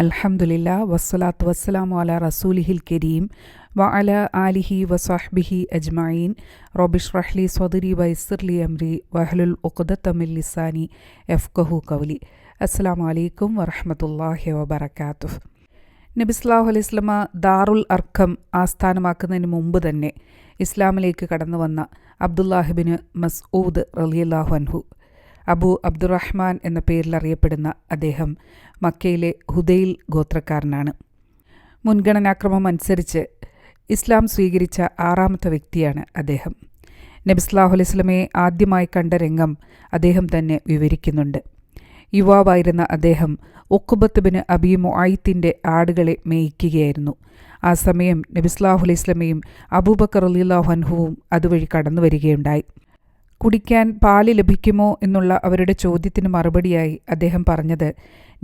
അൽഹംദുലില്ലാ വസ്സലാത്തു വസ്സലാമു അലാ റസൂലിഹിൽ കരീം വഅലാ ആലിഹി വസഹ്ബിഹി അജ്മഈൻ റബ്ബിശ്റഹ് ലി സ്വദ്രി വയസ്സിർ ലി അംരി വഹ്ലുൽ ഉഖ്ദത മിൻ ലിസാനി യഫ്ഖഹു ഖൗലി. അസ്സലാമു അലൈക്കും വറഹ്മത്തുള്ളാഹി വബറകാതുഹു. നബി സല്ലല്ലാഹു അലൈഹി വസല്ലമ ദാറുൽ അർഖം ആസ്ഥാനമാക്കുന്നതിന് മുമ്പ് തന്നെ ഇസ്ലാമിലേക്ക് കടന്നു വന്ന അബ്ദുല്ലാഹിബ്നു മസ്ഊദ് റളിയല്ലാഹു അൻഹു, അബു അബ്ദുറഹ്മാൻ എന്ന പേരിൽ അറിയപ്പെടുന്ന അദ്ദേഹം മക്കയിലെ ഹുദൈൽ ഗോത്രക്കാരനാണ്. മുൻഗണനാക്രമം അനുസരിച്ച് ഇസ്ലാം സ്വീകരിച്ച 6ാമത്തെ വ്യക്തിയാണ് അദ്ദേഹം. നബി സല്ലല്ലാഹു അലൈഹി വസല്ലമയെ ആദ്യമായി കണ്ട രംഗം അദ്ദേഹം തന്നെ വിവരിക്കുന്നുണ്ട്. യുവാവായിരുന്ന അദ്ദേഹം ഉഖ്ബത്ത് ബിൻ അബീ മുഅയ്ത്തിൻ്റെ ആടുകളെ മേയ്ക്കുകയായിരുന്നു. ആ സമയം നബി സല്ലല്ലാഹു അലൈഹി വസല്ലമയും അബൂബക്കർ റളിയല്ലാഹു അൻഹുവും അതുവഴി കടന്നു വരികയുണ്ടായി. കുടിക്കാൻ പാല് ലഭിക്കുമോ എന്നുള്ള അവരുടെ ചോദ്യത്തിന് മറുപടിയായി അദ്ദേഹം പറഞ്ഞത്,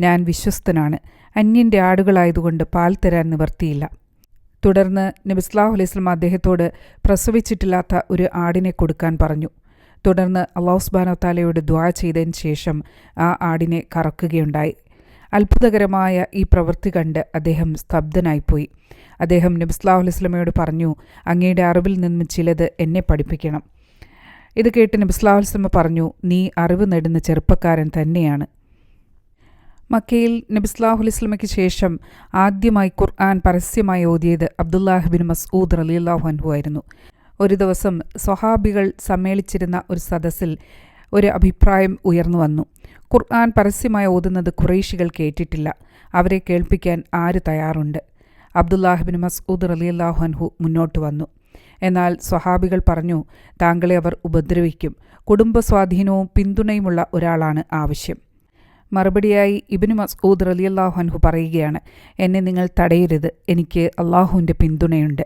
ഞാൻ വിശ്വസ്തനാണ്, അന്യൻ്റെ ആടുകളായതുകൊണ്ട് പാൽ തരാൻ നിവർത്തിയില്ല. തുടർന്ന് നബി സല്ലല്ലാഹു അലൈഹി വസല്ലം അദ്ദേഹത്തോട് പ്രസവിച്ചിട്ടില്ലാത്ത ഒരു ആടിനെ കൊടുക്കാൻ പറഞ്ഞു. തുടർന്ന് അല്ലാഹു സുബ്ഹാനഹു വ തആലയോട് ദുആ ചെയ്തതിന് ശേഷം ആ ആടിനെ കറക്കുകയുണ്ടായി. അത്ഭുതകരമായ ഈ പ്രവൃത്തി കണ്ട് അദ്ദേഹം സ്തബ്ധനായിപ്പോയി. അദ്ദേഹം നബി സല്ലല്ലാഹു അലൈഹി വസല്ലമയോട് പറഞ്ഞു, അങ്ങയുടെ അറിവിൽ നിന്നും ചിലത് എന്നെ പഠിപ്പിക്കണം. ഇത് കേട്ട് നബി സല്ലല്ലാഹു അലൈഹി വസല്ലം പറഞ്ഞു, നീ അറിവ് നേടുന്ന ചെറുപ്പക്കാരൻ തന്നെയാണ്. മക്കയിൽ നബി സല്ലല്ലാഹു അലൈഹി വസല്ലമയ്ക്ക് ശേഷം ആദ്യമായി ഖുർആൻ പരസ്യമായി ഓതിയത് അബ്ദുല്ലാഹിബ്നു മസ്ഊദ് റളിയല്ലാഹു അൻഹു ആയിരുന്നു. ഒരു ദിവസം സ്വഹാബികൾ സമ്മേളിച്ചിരുന്ന ഒരു സദസ്സിൽ ഒരു അഭിപ്രായം ഉയർന്നു വന്നു. ഖുർആൻ പരസ്യമായി ഓതുന്നത് ഖുറൈശികൾ കേട്ടിട്ടില്ല, അവരെ കേൾപ്പിക്കാൻ ആര് തയ്യാറുണ്ട്? അബ്ദുല്ലാഹിബ്നു മസ്ഊദ് റളിയല്ലാഹു അൻഹു മുന്നോട്ട് വന്നു. എന്നാൽ സ്വഹാബികൾ പറഞ്ഞു, താങ്കളെ അവർ ഉപദ്രവിക്കും, കുടുംബസ്വാധീനവും പിന്തുണയുമുള്ള ഒരാളാണ് ആവശ്യം. മറുപടിയായി ഇബ്നു മസ്ഊദ് റളിയല്ലാഹു അൻഹു പറയുകയാണ്, എന്നെ നിങ്ങൾ തടയരുത്, എനിക്ക് അള്ളാഹുവിൻ്റെ പിന്തുണയുണ്ട്.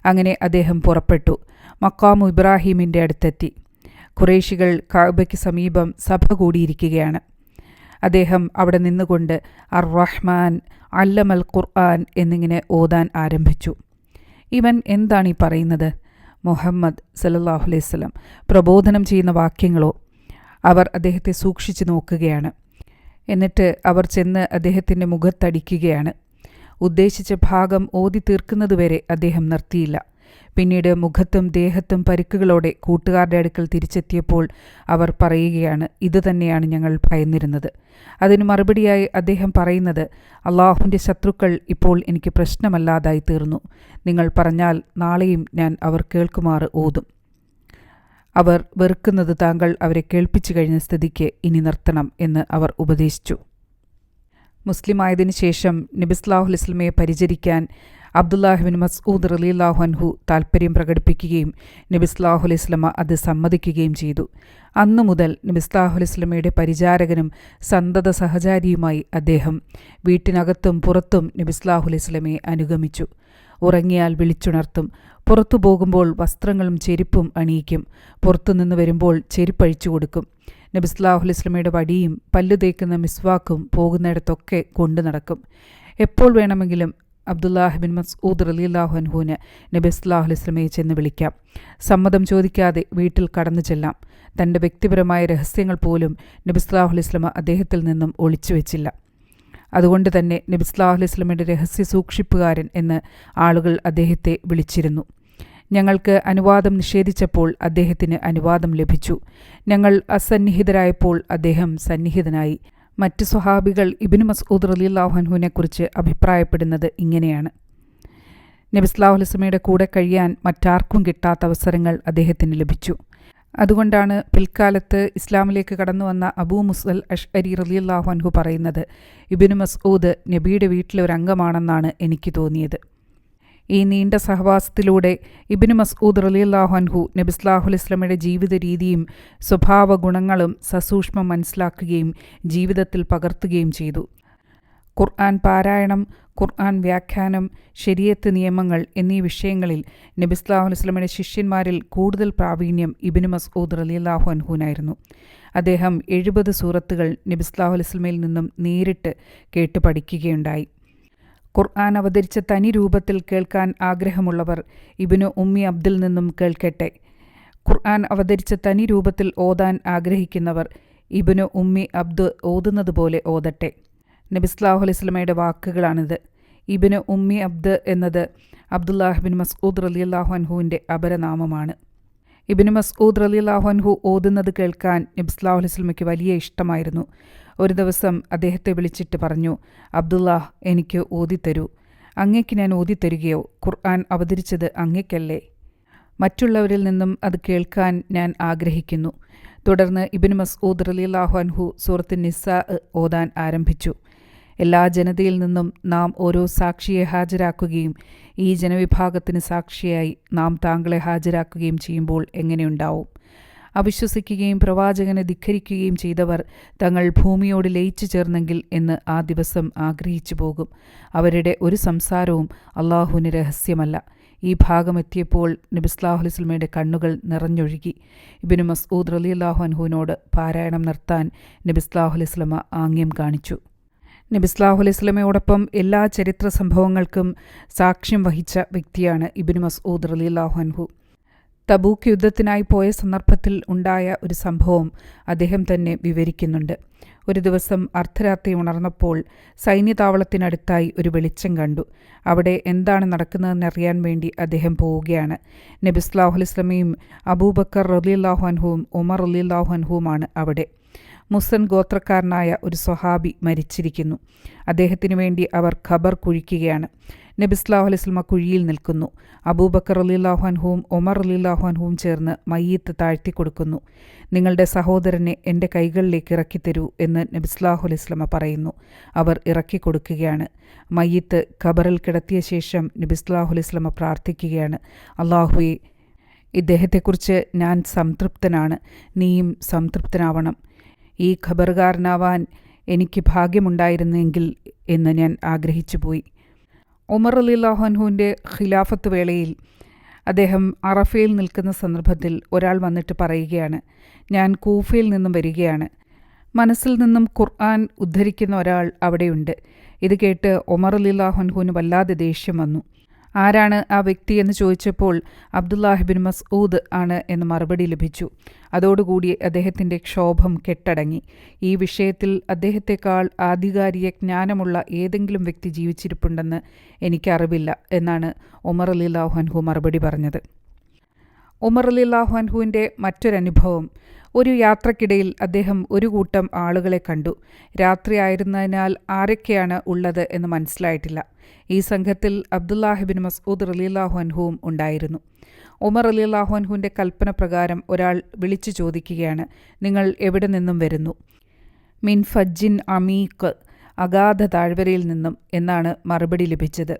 അങ്ങനെ അദ്ദേഹം പുറപ്പെട്ടു മഖാമു ഇബ്രാഹീമിൻ്റെ അടുത്തെത്തി. ഖുറൈശികൾ കഅബയ്ക്ക് സമീപം സഭ കൂടിയിരിക്കുകയാണ്. അദ്ദേഹം അവിടെ നിന്നുകൊണ്ട് അർ റഹ്മാൻ അല്ലമൽ ഖുർആൻ എന്നിങ്ങനെ ഓതാൻ ആരംഭിച്ചു. ഇവൻ എന്താണ് ഈ പറയുന്നത്? മുഹമ്മദ് സല്ലല്ലാഹു അലൈഹി വസല്ലം പ്രബോധനം ചെയ്യുന്ന വാക്യങ്ങളോ? അവർ അദ്ദേഹത്തെ സൂക്ഷിച്ചു നോക്കുകയാണ്. എന്നിട്ട് അവർ ചെന്ന് അദ്ദേഹത്തിൻ്റെ മുഖത്തടിക്കുകയാണ്. ഉദ്ദേശിച്ച ഭാഗം ഓതി തീർക്കുന്നതുവരെ അദ്ദേഹം നിർത്തിയില്ല. പിന്നീട് മുഖത്തും ദേഹത്തും പരിക്കുകളോടെ കൂട്ടുകാരുടെ അടുക്കൽ തിരിച്ചെത്തിയപ്പോൾ അവർ പറയുകയാണ്, ഇതുതന്നെയാണ് ഞങ്ങൾ ഭയന്നിരുന്നത്. അതിനു മറുപടിയായി അദ്ദേഹം പറയുന്നത്, അള്ളാഹുവിൻ്റെ ശത്രുക്കൾ ഇപ്പോൾ എനിക്ക് പ്രശ്നമല്ലാതായി തീർന്നു. നിങ്ങൾ പറഞ്ഞാൽ നാളെയും ഞാൻ അവർ കേൾക്കുമാറ് ഓതും. അവർ വെറുക്കുന്നത് താങ്കൾ അവരെ കേൾപ്പിച്ചു കഴിഞ്ഞ സ്ഥിതിക്ക് ഇനി നിർത്തണം എന്ന് അവർ ഉപദേശിച്ചു. മുസ്ലിമായതിനു ശേഷം നബി സല്ലല്ലാഹു അലൈഹി വസല്ലമയെ പരിചരിക്കാൻ അബ്ദുല്ലാഹിബ്നു മസ്ഊദ് റളിയല്ലാഹു അൻഹു താൽപ്പര്യം പ്രകടിപ്പിക്കുകയും നബി സല്ലല്ലാഹു അലൈഹി വസല്ലമ അത് സമ്മതിക്കുകയും ചെയ്തു. അന്നു മുതൽ നബി സല്ലല്ലാഹു അലൈഹി വസല്ലമയുടെ പരിചാരകനും സന്തത സഹചാരിയുമായി അദ്ദേഹം വീട്ടിനകത്തും പുറത്തും നബി സല്ലല്ലാഹു അലൈഹി വസല്ലമയെ അനുഗമിച്ചു. ഉറങ്ങിയാൽ വിളിച്ചുണർത്തും, പുറത്തു പോകുമ്പോൾ വസ്ത്രങ്ങളും ചെരുപ്പും അണിയിക്കും, പുറത്തുനിന്ന് വരുമ്പോൾ ചെരുപ്പഴിച്ചു കൊടുക്കും. നബി സല്ലല്ലാഹു അലൈഹി വസല്ലമയുടെ വടിയും പല്ലു തേക്കുന്ന മിസ്വാക്കും പോകുന്നിടത്തൊക്കെ കൊണ്ടു നടക്കും. എപ്പോൾ വേണമെങ്കിലും അബ്ദുല്ലാഹിബ്നു മസ്ഊദ് റളിയല്ലാഹു അൻഹുവിന് നബി സല്ലല്ലാഹു അലൈഹി വസല്ലമയെ ചെന്ന് വിളിക്കാം. സമ്മതം ചോദിക്കാതെ വീട്ടിൽ കടന്നു ചെല്ലാം. തൻ്റെ വ്യക്തിപരമായ രഹസ്യങ്ങൾ പോലും നബി സല്ലല്ലാഹു അലൈഹി വസല്ലമ അദ്ദേഹത്തിൽ നിന്നും ഒളിച്ചു വെച്ചില്ല. അതുകൊണ്ട് തന്നെ നബി സല്ലല്ലാഹു അലൈഹി വസല്ലമയുടെ രഹസ്യ സൂക്ഷിപ്പുകാരൻ എന്ന് ആളുകൾ അദ്ദേഹത്തെ വിളിച്ചിരുന്നു. ഞങ്ങൾക്ക് അനുവാദം നിഷേധിച്ചപ്പോൾ അദ്ദേഹത്തിന് അനുവാദം ലഭിച്ചു. ഞങ്ങൾ അസന്നിഹിതരായപ്പോൾ അദ്ദേഹം സന്നിഹിതനായി. മറ്റ് സ്വഹാബികൾ ഇബ്നു മസ്ഊദ് റളിയല്ലാഹു അൻഹുവിനെക്കുറിച്ച് അഭിപ്രായപ്പെടുന്നത് ഇങ്ങനെയാണ്. നബി സല്ലല്ലാഹു അലൈഹി വസല്ലമയുടെ കൂടെ കഴിയാൻ മറ്റാർക്കും കിട്ടാത്ത അവസരങ്ങൾ അദ്ദേഹത്തിന് ലഭിച്ചു. അതുകൊണ്ടാണ് പിൽക്കാലത്ത് ഇസ്ലാമിലേക്ക് കടന്നു വന്ന അബൂ മുസൽ അശ്അരി റളിയല്ലാഹു അൻഹു പറയുന്നത്, ഇബ്നു മസ്ഊദ് നബിയുടെ വീട്ടിലെ ഒരു അംഗമാണെന്നാണ് എനിക്ക് തോന്നിയത്. ഈ നീണ്ട സഹവാസത്തിലൂടെ ഇബ്നു മസ്ഊദ് റളിയല്ലാഹു അൻഹു നബി സല്ലല്ലാഹു അലൈഹി വസല്ലമയുടെ ജീവിത രീതിയും സ്വഭാവ ഗുണങ്ങളും സസൂക്ഷ്മം മനസ്സിലാക്കുകയും ജീവിതത്തിൽ പകർത്തുകയും ചെയ്തു. ഖുർആൻ പാരായണം, ഖുർആൻ വ്യാഖ്യാനം, ശരീഅത്ത് നിയമങ്ങൾ എന്നീ വിഷയങ്ങളിൽ നബി സല്ലല്ലാഹു അലൈഹി വസല്ലമയുടെ ശിഷ്യന്മാരിൽ കൂടുതൽ പ്രാവീണ്യം ഇബ്നു മസ്ഊദ് റളിയല്ലാഹു അൻഹുവിനായിരുന്നു. അദ്ദേഹം 70 സൂറത്തുകൾ നബി സല്ലല്ലാഹു അലൈഹി വസല്ലമയിൽ നിന്നും നേരിട്ട് കേട്ട് പഠിക്കുകയുണ്ടായി. ഖുർആൻ അവതരിച്ച തനി രൂപത്തിൽ കേൾക്കാൻ ആഗ്രഹമുള്ളവർ ഇബ്നു ഉമ്മി അബ്ദിൽ നിന്നും കേൾക്കട്ടെ. ഖുർആൻ അവതരിച്ച തനി രൂപത്തിൽ ഓതാൻ ആഗ്രഹിക്കുന്നവർ ഇബ്നു ഉമ്മി അബ്ദ് ഓതുന്നത് പോലെ ഓതട്ടെ. നബി സല്ലല്ലാഹു അലൈഹി വസല്ലമയുടെ വാക്കുകളാണിത്. ഇബ്നു ഉമ്മി അബ്ദ് എന്നത് അബ്ദുല്ലാഹ് ബിൻ മസ്ഊദ് റളിയല്ലാഹു അൻഹുവിൻ്റെ അപരനാമമാണ്. ഇബ്നു മസ്ഊദ് റളിയല്ലാഹു അൻഹു ഓതുന്നത് കേൾക്കാൻ നബി സല്ലല്ലാഹു അലൈഹി വസല്ലമയ്ക്ക് വലിയ ഇഷ്ടമായിരുന്നു. ഒരു ദിവസം അദ്ദേഹത്തെ വിളിച്ചിട്ട് പറഞ്ഞു, അബ്ദുല്ലാഹ്, എനിക്ക് ഓതിത്തരൂ. അങ്ങയ്ക്ക് ഞാൻ ഓതിത്തരുകയോ? ഖുർആൻ അവതരിച്ചത് അങ്ങയ്ക്കല്ലേ? മറ്റുള്ളവരിൽ നിന്നും അത് കേൾക്കാൻ ഞാൻ ആഗ്രഹിക്കുന്നു. തുടർന്ന് ഇബ്നു മസ്ഊദ് റളിയല്ലാഹു അൻഹു സൂറത്ത് നിസാ ഓതാൻ ആരംഭിച്ചു. എല്ലാ ജനതയിൽ നിന്നും നാം ഓരോ സാക്ഷിയെ ഹാജരാക്കുകയും ഈ ജനവിഭാഗത്തിന് സാക്ഷിയായി നാം താങ്കളെ ഹാജരാക്കുകയും ചെയ്യുമ്പോൾ എങ്ങനെയുണ്ടാവും? അവിശ്വസിക്കുകയും പ്രവാചകനെ ധിക്കരിക്കുകയും ചെയ്തവർ തങ്ങൾ ഭൂമിയോട് ലയിച്ചു ചേർന്നെങ്കിൽ എന്ന് ആ ദിവസം ആഗ്രഹിച്ചു പോകും. അവരുടെ ഒരു സംസാരവും അള്ളാഹുവിന് രഹസ്യമല്ല. ഈ ഭാഗമെത്തിയപ്പോൾ നബി സല്ലല്ലാഹു അലൈഹി വസല്ലമയുടെ കണ്ണുകൾ നിറഞ്ഞൊഴുകി. ഇബ്നു മസ്ഊദ് റളിയല്ലാഹു അൻഹുവിനോട് പാരായണം നിർത്താൻ നബി സല്ലല്ലാഹു അലൈഹി വസല്ലമ ആംഗ്യം കാണിച്ചു. നബി സല്ലല്ലാഹു അലൈഹി വസല്ലമയോടൊപ്പം എല്ലാ ചരിത്ര സംഭവങ്ങൾക്കും സാക്ഷ്യം വഹിച്ച വ്യക്തിയാണ് ഇബ്നു മസ്ഊദ് റളിയല്ലാഹു അൻഹു. തബൂക്ക് യുദ്ധത്തിനായി പോയ സന്ദർഭത്തിൽ ഉണ്ടായ ഒരു സംഭവം അദ്ദേഹം തന്നെ വിവരിക്കുന്നുണ്ട്. ഒരു ദിവസം അർദ്ധരാത്രി ഉണർന്നപ്പോൾ സൈന്യതാവളത്തിനടുത്തായി ഒരു വെളിച്ചം കണ്ടു. അവിടെ എന്താണ് നടക്കുന്നതെന്നറിയാൻ വേണ്ടി അദ്ദേഹം പോവുകയാണ്. നബി സല്ലല്ലാഹു അലൈഹി വസല്ലമയും അബൂബക്കർ റളിയല്ലാഹു അൻഹുവും ഉമർ റളിയല്ലാഹു അൻഹുവുമാണ് അവിടെ. മുസൻ ഗോത്രക്കാരനായ ഒരു സ്വഹാബി മരിച്ചിരിക്കുന്നു. അദ്ദേഹത്തിനു വേണ്ടി അവർ ഖബർ കുഴിക്കുകയാണ്. നബി സല്ലല്ലാഹു അലൈഹി വസല്ലമ കുഴിയിൽ നിൽക്കുന്നു. അബൂബക്കർ റളിയല്ലാഹു അൻഹുവും ഉമർ റളിയല്ലാഹു അൻഹുവും ചേർന്ന് മയ്യിത്ത് താഴ്ത്തി കൊടുക്കുന്നു. നിങ്ങളുടെ സഹോദരനെ എൻ്റെ കൈകളിലേക്ക് ഇറക്കിത്തരൂ എന്ന് നബി സല്ലല്ലാഹു അലൈഹി വസല്ലമ പറയുന്നു. അവർ ഇറക്കി കൊടുക്കുകയാണ്. മയ്യിത്ത് ഖബറിൽ കിടത്തിയ ശേഷം നബി സല്ലല്ലാഹു അലൈഹി വസല്ലമ പ്രാർത്ഥിക്കുകയാണ്, അല്ലാഹുവേ, ഇദ്ദേഹത്തെക്കുറിച്ച് ഞാൻ സംതൃപ്തനാണ്, നീയും സംതൃപ്തനാവണം. ഈ ഖബറുകാരനാവാൻ എനിക്ക് ഭാഗ്യമുണ്ടായിരുന്നെങ്കിൽ എന്ന് ഞാൻ ആഗ്രഹിച്ചു പോയി. ഉമർ റളിയല്ലാഹു അൻഹുവിൻ്റെ ഖിലാഫത്ത് വേളയിൽ അദ്ദേഹം അറഫയിൽ നിൽക്കുന്ന സന്ദർഭത്തിൽ ഒരാൾ വന്നിട്ട് പറയുകയാണ്, ഞാൻ കൂഫയിൽ നിന്നും വരികയാണ്. മനസ്സിൽ നിന്നും ഖുർആൻ ഉദ്ധരിക്കുന്ന ഒരാൾ അവിടെയുണ്ട്. ഇത് കേട്ട് ഉമർ റളിയല്ലാഹു അൻഹുവിന് വല്ലാതെ ദേഷ്യം വന്നു. ആരാണ് ആ വ്യക്തി എന്ന് ചോദിച്ചപ്പോൾ അബ്ദുല്ലാഹ് ബിൻ മസ്ഊദ് ആണ് എന്ന് മറുപടി ലഭിച്ചു. അതോടുകൂടി അദ്ദേഹത്തിൻ്റെ ക്ഷോഭം കെട്ടടങ്ങി. ഈ വിഷയത്തിൽ അദ്ദേഹത്തെക്കാൾ ആധികാരിക ജ്ഞാനമുള്ള ഏതെങ്കിലും വ്യക്തി ജീവിച്ചിരിപ്പുണ്ടെന്ന് എനിക്കറിവില്ല എന്നാണ് ഉമർ റളിയല്ലാഹു അൻഹു മറുപടി പറഞ്ഞത്. ഉമർ റളിയല്ലാഹു അൻഹുവിൻ്റെ മറ്റൊരനുഭവം, ഒരു യാത്രക്കിടയിൽ അദ്ദേഹം ഒരു കൂട്ടം ആളുകളെ കണ്ടു. രാത്രിയായിരുന്നതിനാൽ ആരൊക്കെയാണ് ഉള്ളത് എന്ന് മനസ്സിലായിട്ടില്ല. ഈ സംഘത്തിൽ അബ്ദുല്ലാഹ് ബിൻ മസ്ഊദ് റളിയല്ലാഹു അൻഹുവും ഉണ്ടായിരുന്നു. ഉമർ റളിയല്ലാഹു അൻഹുവിൻ്റെ കൽപ്പന പ്രകാരം ഒരാൾ വിളിച്ചു ചോദിക്കുകയാണ്, നിങ്ങൾ എവിടെ നിന്നും വരുന്നു? മിൻ ഫജ്ജിൻ അമീഖ്, അഗാധ താഴ്വരയിൽ നിന്നും എന്നാണ് മറുപടി ലഭിച്ചത്.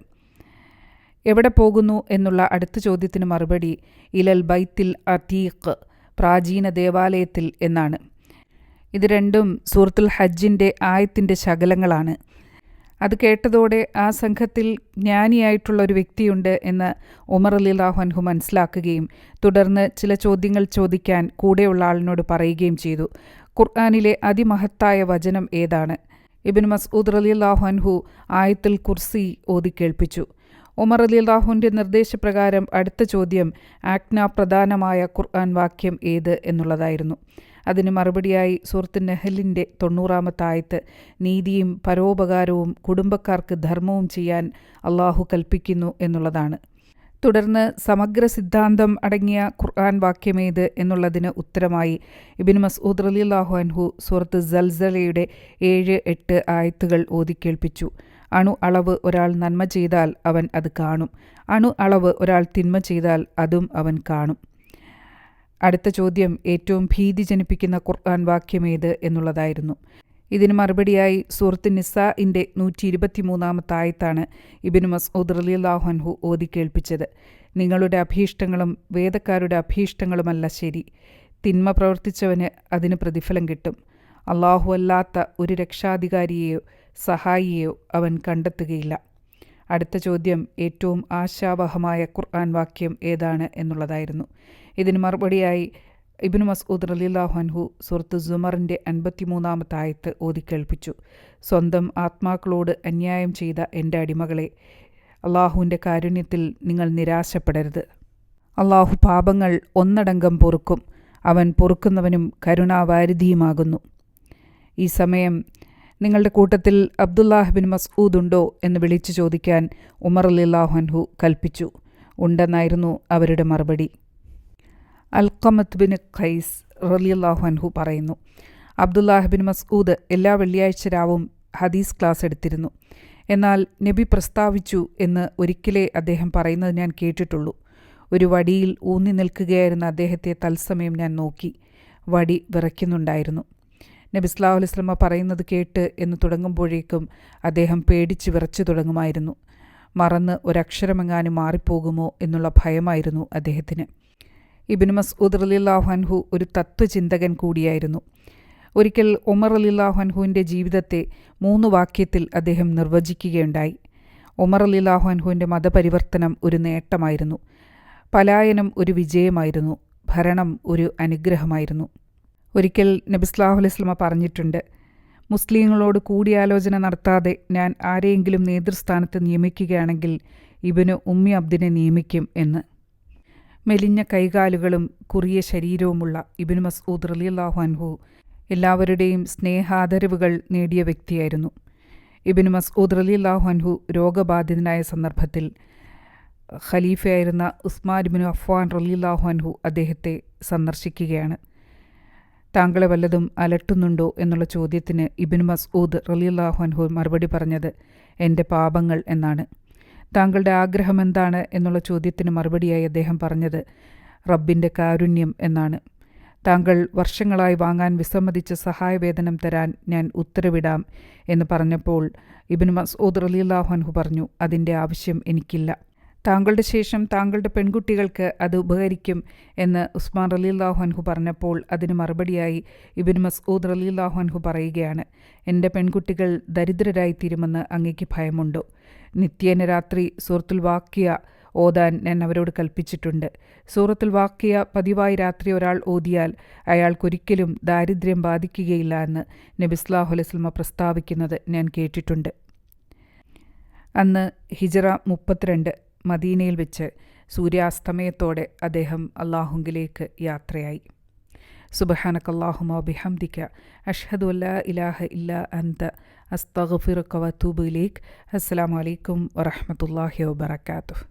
എവിടെ പോകുന്നു എന്നുള്ള അടുത്ത ചോദ്യത്തിന് മറുപടി ഇലൽ ബൈത്തിൽ അതീഖ്, പ്രാചീന ദേവാലയത്തിൽ എന്നാണ്. ഇത് രണ്ടും സൂറത്തുൽ ഹജ്ജിൻ്റെ ആയത്തിൻ്റെ ശകലങ്ങളാണ്. അത് കേട്ടതോടെ ആ സംഘത്തിൽ ജ്ഞാനിയായിട്ടുള്ള ഒരു വ്യക്തിയുണ്ട് എന്ന് ഉമർ റളിയല്ലാഹു അൻഹു മനസ്സിലാക്കുകയും തുടർന്ന് ചില ചോദ്യങ്ങൾ ചോദിക്കാൻ കൂടെയുള്ള ആളിനോട് പറയുകയും ചെയ്തു. ഖുർആനിലെ അതിമഹത്തായ വചനം ഏതാണ്? ഇബ്നു മസ്ഊദ് റളിയല്ലാഹു അൻഹു ആയത്തുൽ കുർസി ഓതി കേൾപ്പിച്ചു. ഉമർ റളിയല്ലാഹുവിൻ്റെ നിർദ്ദേശപ്രകാരം അടുത്ത ചോദ്യം ആജ്ഞാപ്രധാനമായ ഖുർആൻ വാക്യം ഏത് എന്നുള്ളതായിരുന്നു. അതിന് മറുപടിയായി സൂറത്ത് നഹലിൻ്റെ 90-ാമത്തെ ആയത്ത്, നീതിയും പരോപകാരവും കുടുംബക്കാർക്ക് ധർമ്മവും ചെയ്യാൻ അള്ളാഹു കൽപ്പിക്കുന്നു എന്നുള്ളതാണ്. തുടർന്ന് സമഗ്ര സിദ്ധാന്തം അടങ്ങിയ ഖുർആൻ വാക്യമേത് എന്നുള്ളതിന് ഉത്തരമായി ഇബ്നു മസ്ഊദ് റളിയല്ലാഹു അൻഹു സൂറത്ത് സൽസലയുടെ 7-8 ആയത്തുകൾ ഓതിക്കേൾപ്പിച്ചു. അണു അളവ് ഒരാൾ നന്മ ചെയ്താൽ അവൻ അത് കാണും, അണു അളവ് ഒരാൾ തിന്മ ചെയ്താൽ അതും അവൻ കാണും. അടുത്ത ചോദ്യം ഏറ്റവും ഭീതി ജനിപ്പിക്കുന്ന ഖുർആൻ വാക്യമേത് എന്നുള്ളതായിരുന്നു. ഇതിന് മറുപടിയായി സൂറത്ത് നിസാഇൻ്റെ 123-ാമത്തെ ആയത്താണ് ഇബ്നു മസ്ഊദ് റളിയല്ലാഹു അൻഹു ഓതി കേൾപ്പിച്ചത്. നിങ്ങളുടെ അഭീഷ്ടങ്ങളും വേദക്കാരുടെ അഭീഷ്ടങ്ങളുമല്ല ശരി, തിന്മ പ്രവർത്തിച്ചവന് അതിന് പ്രതിഫലം കിട്ടും. അള്ളാഹു അല്ലാത്ത ഒരു രക്ഷാധികാരിയെയോ സഹായിയെയോ അവൻ കണ്ടെത്തുകയില്ല. അടുത്ത ചോദ്യം ഏറ്റവും ആശാവഹമായ ഖുർആൻ വാക്യം ഏതാണ് എന്നുള്ളതായിരുന്നു. ഇതിന് മറുപടിയായി ഇബ്നു മസ്ഊദ് റളിയല്ലാഹു അൻഹു സൂറത്ത് സുമറിൻ്റെ 53-ാമത്തെ ആയത്ത് ഓതിക്കേൾപ്പിച്ചു. സ്വന്തം ആത്മാക്കളോട് അന്യായം ചെയ്ത എൻ്റെ അടിമകളെ, അള്ളാഹുവിൻ്റെ കാരുണ്യത്തിൽ നിങ്ങൾ നിരാശപ്പെടരുത്. അള്ളാഹു പാപങ്ങൾ ഒന്നടങ്കം പൊറുക്കും, അവൻ പൊറുക്കുന്നവനും കരുണാവാരിധിയുമാകുന്നു. ഈ സമയം നിങ്ങളുടെ കൂട്ടത്തിൽ അബ്ദുല്ലാഹ് ബിൻ മസ്ഊദ് ഉണ്ടോ എന്ന് വിളിച്ചു ചോദിക്കാൻ ഉമർ റളിയല്ലാഹു അൻഹു കൽപ്പിച്ചു. ഉണ്ടെന്നായിരുന്നു അവരുടെ മറുപടി. അൽഖമത്ത് ബിൻ ഖൈസ് റളിയല്ലാഹു അൻഹു പറയുന്നു, അബ്ദുല്ലാഹ് ബിൻ മസ്ഊദ് എല്ലാ വെള്ളിയാഴ്ച രാവും ഹദീസ് ക്ലാസ് എടുത്തിരുന്നു. എന്നാൽ നബി പ്രസ്താവിച്ചു എന്ന് ഒരിക്കലേ അദ്ദേഹം പറയുന്നത് ഞാൻ കേട്ടിട്ടുള്ളൂ. ഒരു വടിയിൽ ഊന്നി നിൽക്കുകയായിരുന്ന അദ്ദേഹത്തെ തത്സമയം ഞാൻ നോക്കി. വടി വിറയ്ക്കുന്നുണ്ടായിരുന്നു. നബി സല്ലല്ലാഹു അലൈഹി വസല്ലമ പറയുന്നത് കേട്ട് എന്ന് തുടങ്ങുമ്പോഴേക്കും അദ്ദേഹം പേടിച്ച് വിറച്ചു തുടങ്ങുമായിരുന്നു. മറന്ന് ഒരക്ഷരമെങ്ങാനും മാറിപ്പോകുമോ എന്നുള്ള ഭയമായിരുന്നു അദ്ദേഹത്തിന്. ഇബ്നു മസ്ഊദ് റളിയല്ലാഹു അൻഹു ഒരു തത്വചിന്തകൻ കൂടിയായിരുന്നു. ഒരിക്കൽ ഉമർ റളിയല്ലാഹു അൻഹുവിൻ്റെ ജീവിതത്തെ 3 വാക്യത്തിൽ അദ്ദേഹം നിർവചിക്കുകയുണ്ടായി. ഉമർ റളിയല്ലാഹു അൻഹുവിൻ്റെ മതപരിവർത്തനം ഒരു നേട്ടമായിരുന്നു, പലായനം ഒരു വിജയമായിരുന്നു, ഭരണം ഒരു അനുഗ്രഹമായിരുന്നു. ഒരിക്കൽ നബി സല്ലല്ലാഹു അലൈഹി വസല്ലമ പറഞ്ഞിട്ടുണ്ട്, മുസ്ലിങ്ങളോട് കൂടിയാലോചന നടത്താതെ ഞാൻ ആരെയെങ്കിലും നേതൃസ്ഥാനത്ത് നിയമിക്കുകയാണെങ്കിൽ ഇബ്നു ഉമ്മി അബ്ദിനെ നിയമിക്കും എന്ന്. മെലിഞ്ഞ കൈകാലുകളും കുറിയ ശരീരവുമുള്ള ഇബ്നു മസ്ഊദ് റളിയല്ലാഹു അൻഹു എല്ലാവരുടെയും സ്നേഹാദരവുകൾ നേടിയ വ്യക്തിയായിരുന്നു. ഇബ്നു മസ്ഊദ് റളിയല്ലാഹു അൻഹു രോഗബാധിതനായ സന്ദർഭത്തിൽ ഖലീഫയായിരുന്ന ഉസ്മാൻ ഇബ്നു അഫ്ഫാൻ റളിയല്ലാഹു അൻഹു അദ്ദേഹത്തെ സന്ദർശിക്കുകയാണ്. താങ്കളെ വല്ലതും അലട്ടുന്നുണ്ടോ എന്നുള്ള ചോദ്യത്തിന് ഇബ്നു മസ്ഊദ് റളിയല്ലാഹു അൻഹു മറുപടി പറഞ്ഞത് എൻ്റെ പാപങ്ങൾ എന്നാണ്. താങ്കളുടെ ആഗ്രഹം എന്താണ് എന്നുള്ള ചോദ്യത്തിന് മറുപടിയായി അദ്ദേഹം പറഞ്ഞത് റബ്ബിൻ്റെ കാരുണ്യം എന്നാണ്. താങ്കൾ വർഷങ്ങളായി വാങ്ങാൻ വിസമ്മതിച്ച സഹായവേതനം തരാൻ ഞാൻ ഉത്തരവിടാം എന്ന് പറഞ്ഞപ്പോൾ ഇബ്നു മസ്ഊദ് റളിയല്ലാഹു അൻഹു പറഞ്ഞു, അതിൻ്റെ ആവശ്യം എനിക്കില്ല. താങ്കളുടെ ശേഷം താങ്കളുടെ പെൺകുട്ടികൾക്ക് അത് ഉപകരിക്കും എന്ന് ഉസ്മാൻ റളിയല്ലാഹു അൻഹു പറഞ്ഞപ്പോൾ അതിന് മറുപടിയായി ഇബ്നു മസ്ഊദ് റളിയല്ലാഹു അൻഹു പറയുകയാണ്, എൻ്റെ പെൺകുട്ടികൾ ദരിദ്രരായിത്തീരുമെന്ന് അങ്ങേക്ക് ഭയമുണ്ടോ? നിത്യേന രാത്രി സൂറത്തുൽ വാഖിയ ഓതാൻ ഞാൻ അവരോട് കൽപ്പിച്ചിട്ടുണ്ട്. സൂറത്തുൽ വാഖിയ പതിവായി രാത്രി ഒരാൾ ഓതിയാൽ അയാൾക്കൊരിക്കലും ദാരിദ്ര്യം ബാധിക്കുകയില്ല എന്ന് നബി സല്ലല്ലാഹു അലൈഹി വസല്ലമ പ്രസ്താവിക്കുന്നത് ഞാൻ കേട്ടിട്ടുണ്ട്. അന്ന് ഹിജ്റ 32 മദീനയിൽ വെച്ച് സൂര്യാസ്തമയത്തോടെ അദ്ദേഹം അല്ലാഹുവിലേക്ക് യാത്രയായി. സുബ്ഹാനകല്ലാഹുമ്മ വബിഹംദിക അഷ്ഹദു അല്ലാ ഇലാഹ ഇല്ലാ അൻത അസ്തഗ്ഫിറുക വഅതൂബു ഇലൈക്. അസ്സലാമു അലൈക്കും വറഹ്മത്തുള്ളാഹി വബറകാതുഹു.